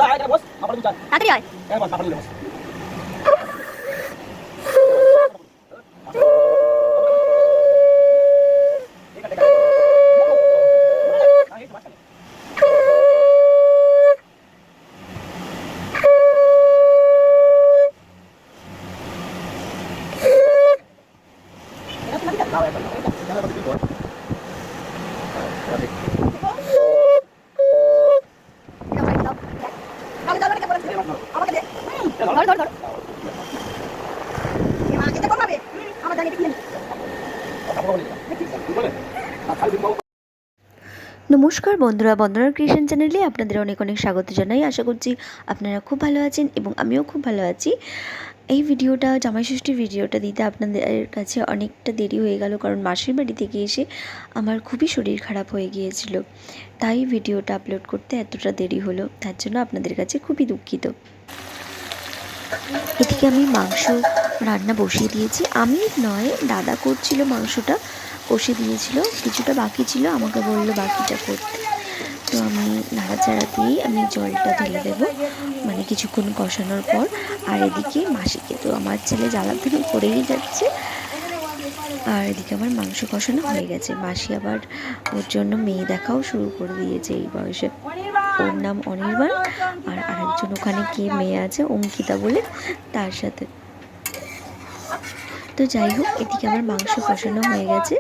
তাড়াতাড়ি আয়। নমস্কার বন্ধুরা, বন্দনার ক্রিয়েশন চ্যানেলে আপনাদের অনেক অনেক স্বাগত জানাই। আশা করছি আপনারা খুব ভালো আছেন এবং আমিও খুব ভালো আছি। এই ভিডিওটা জামাই ষষ্ঠীর ভিডিওটা দিতে আপনাদের কাছে অনেকটা দেরি হয়ে গেল, কারণ মাসির বাড়ি থেকে এসে আমার খুবই শরীর খারাপ হয়ে গিয়েছিল, তাই ভিডিওটা আপলোড করতে এতটা দেরি হলো। তার জন্য আপনাদের কাছে খুবই দুঃখিত। এদিকে আমি মাংস রান্না বসিয়ে দিয়েছি। আমি নয়, দাদা করছিল, মাংসটা কষে দিয়েছিল, কিছুটা বাকি ছিল, আমাকে বললো বাকিটা করতে। তো আমি নাড়াচাড়া দিয়েই আমি জলটা ঢেলে দেবো, মানে কিছুক্ষণ কষানোর পর। আর এদিকে মাসিকে তো আমার ছেলে জ্বালাতনি করেই যাচ্ছে, আর এদিকে আমার মাংস কষানো হয়ে গেছে। মাসি আবার ওর জন্য মেয়ে দেখাও শুরু করে দিয়েছে এই বয়সে। ওর নাম অনির্বাণ, আর আরেকজন ওখানে কে মেয়ে আছে অঙ্কিতা বলে, তার সাথে। তো যাই হোক, এদিকে আমার মাংস কষানো হয়ে গেছে,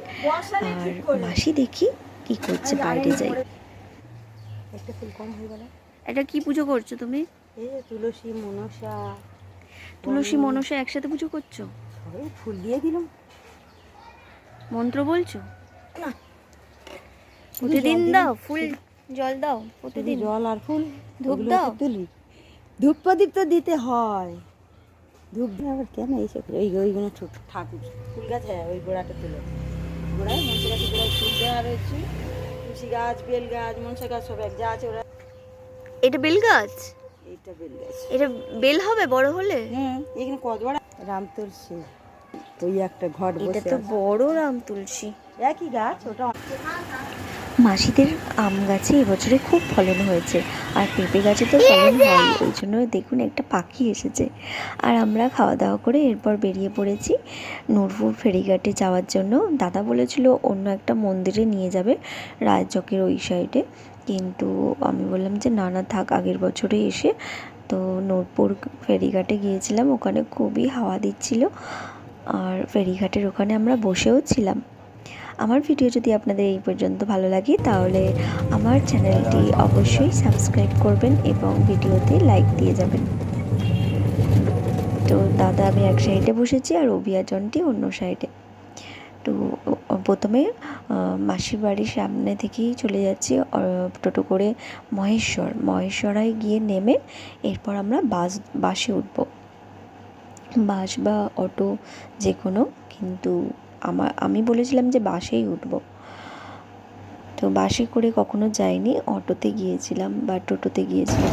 আর মাসি দেখি কি করছে। বাইরে যাই। একটা ফুল কম হয়ে গেল। এটা কি পুজো করছো তুমি? এই যে তুলসী মনসা। তুলসী মনসা একসাথে পুজো করছো? ওই ফুল দিয়ে দিলাম। মন্ত্র বলছো? না, প্রতিদিন দাও ফুল, জল দাও প্রতিদিন? জল আর ফুল, ধূপ দাও? তুলি, ধূপ প্রদীপ তো দিতে হয়। ধূপ দিয়ে আবার কেন এইসব? ওইগুলো ছোট ঠাকুর ফুল গাছ, হ্যাঁ ওই গোড়াটা তুলে, গোড়ায় মনসা গাছের গোড়ায় ফুল দেওয়া রয়েছে। তুলসী গাছ, বেল গাছ, মনসা গাছ সব এক যা আছে ওরা। এটা বেল গাছ? এইটা বেল গাছ। এটা বেল হবে বড় হলে? এখানে কত বড় রাম তুলসী, ওই একটা ঘর। এটা তো বড় রাম তুলসী। একই গাছ ওটা। মাসিদের আম গাছে এবছরে খুব ফলন হয়েছে, আর পেঁপে গাছে তো ফলন হয়, ওই জন্য দেখুন একটা পাখি এসেছে। আর আমরা খাওয়া দাওয়া করে এরপর বেরিয়ে পড়েছি নূরপুর ফেরিঘাটে যাওয়ার জন্য। দাদা বলেছিল অন্য একটা মন্দিরে নিয়ে যাবে, রায়চকের ওই সাইডে, কিন্তু আমি বললাম যে না না থাক, আগের বছরে এসে তো নূরপুর ফেরিঘাটে গিয়েছিলাম, ওখানে খুবই হাওয়া দিচ্ছিল, আর ফেরিঘাটের ওখানে আমরা বসেও ছিলাম। আমার ভিডিও যদি আপনাদের এই পর্যন্ত ভালো লাগে তাহলে আমার চ্যানেলটি অবশ্যই সাবস্ক্রাইব করবেন এবং ভিডিওতে লাইক দিয়ে যাবেন। তো দাদা আমি এক সাইডে বসেছি আর অভিয়াজনটি অন্য সাইডে। তো প্রথমে মাসির বাড়ির সামনে থেকেই চলে যাচ্ছি টোটো করে মহেশ্বরায় গিয়ে নেমে এরপর আমরা বাসে উঠব, বাস বা অটো যে কোনো, কিন্তু আমি বলেছিলাম যে বাসেই উঠব। তো বাসে করে কখনো যাইনি, অটোতে গিয়েছিলাম বা টোটোতে গিয়েছিলাম।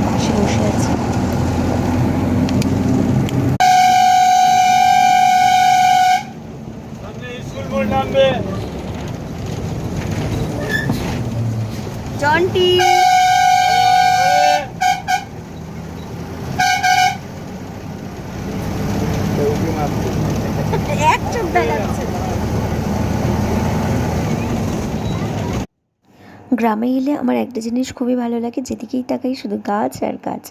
বাসে বসে আছি। জন্টি এক চোখ দেখাচ্ছে। গ্রামে এলে আমার একটা জিনিস খুবই ভালো লাগে, যেদিকেই তাকাই শুধু গাছ আর গাছ,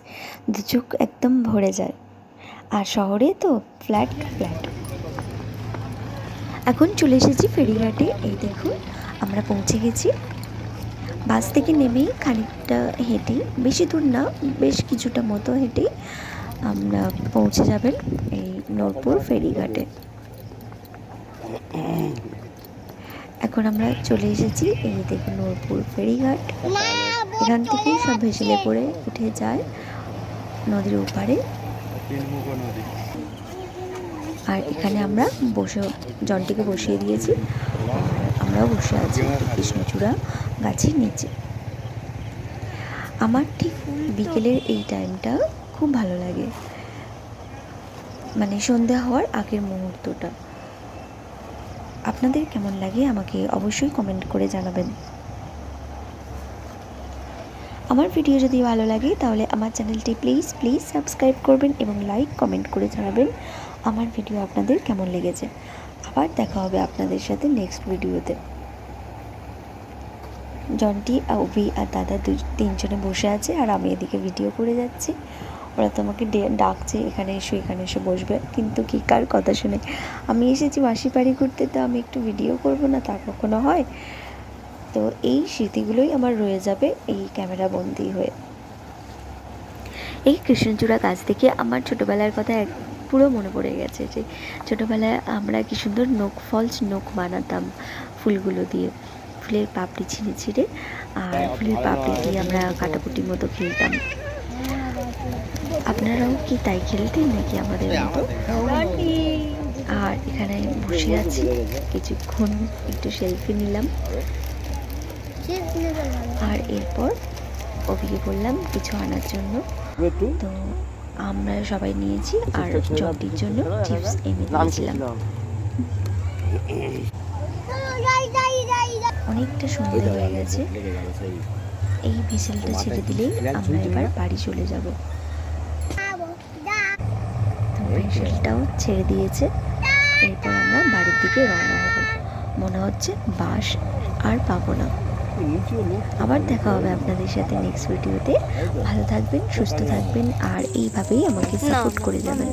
দু চোখ একদম ভরে যায়। আর শহরে তো ফ্ল্যাট ফ্ল্যাট। এখন চলে এসেছি ফেরিঘাটে। এই দেখুন আমরা পৌঁছে গেছি। বাস থেকে নেমেই খানিকটা হেঁটে, বেশি দূর না, বেশ কিছুটা মতো হেঁটেই আমরা পৌঁছে যাবেন এই নূরপুর ফেরিঘাটে। এখন আমরা চলে এসেছি, এই দেখুন নূরপুর ফেরিঘাট। এখান থেকেই সব ভেসেলে করে উঠে যায় নদীর ওপারে। আর এখানে আমরা জনটিকে বসিয়ে দিয়েছি, আমরাও বসে আছি কৃষ্ণচূড়া গাছের নিচে। আমার ঠিক বিকেলের এই টাইমটা খুব ভালো লাগে, মানে সন্ধ্যা হওয়ার আগের মুহূর্তটা। আপনাদের কেমন লাগে আমাকে অবশ্যই কমেন্ট করে জানাবেন। আমার ভিডিও যদি ভালো লাগে তাহলে আমার চ্যানেলটি প্লিজ প্লিজ সাবস্ক্রাইব করবেন এবং লাইক কমেন্ট করে জানাবেন আমার ভিডিও আপনাদের কেমন লেগেছে। আবার দেখা হবে আপনাদের সাথে নেক্সট ভিডিওতে। জন্টি, অভি আর দাদা তিনজনে বসে আছে আর আমি এদিকে ভিডিও করে যাচ্ছি। ওরা তো আমাকে ডাকছে এখানে এসে বসবে, কিন্তু কি কার কথা শুনে আমি এসেছি মাসির বাড়ি ঘুরতে, তো আমি একটু ভিডিও করব না, তা কখনো হয়? তো এই স্মৃতিগুলোই আমার রয়ে যাবে এই ক্যামেরা বন্দি হয়ে। এই কৃষ্ণচূড়া গাছ থেকে আমার ছোটোবেলার কথা পুরো মনে পড়ে গেছে, যে ছোটোবেলায় আমরা কি সুন্দর নখ বানাতাম ফুলগুলো দিয়ে, ফুলের পাপড়ি ছিঁড়ে ছিঁড়ে, আর ফুলের পাপড়ি দিয়ে আমরা কাটাকুটির মতো খেলতাম। আপনারাও কি তাই খেলতেন নাকি আমাদের মতো? আর এখানে বসে আছি কিছুক্ষণ, একটু সেলফি নিলাম, আর এরপর অভিকে বললাম কিছু আনার জন্য। তো আমরা সবাই নিয়েছি, আর জন্টির জন্য চিপস এনে দিয়েছিলাম। অনেকটা সন্ধে হয়ে গেছে, এই ভিসেলটা ছেড়ে দিলেই আমরা এবার বাড়ি চলে যাব। তো ভিসেলটাও ছেড়ে দিয়েছে, এরপর আমরা বাড়ির দিকে রওনা হব। মনে হচ্ছে বাস আর পাবো না। আবার দেখা হবে আপনাদের সাথে নেক্সট ভিডিওতে। ভালো থাকবেন, সুস্থ থাকবেন, আর এইভাবেই আমাকে সাপোর্ট করে যাবেন।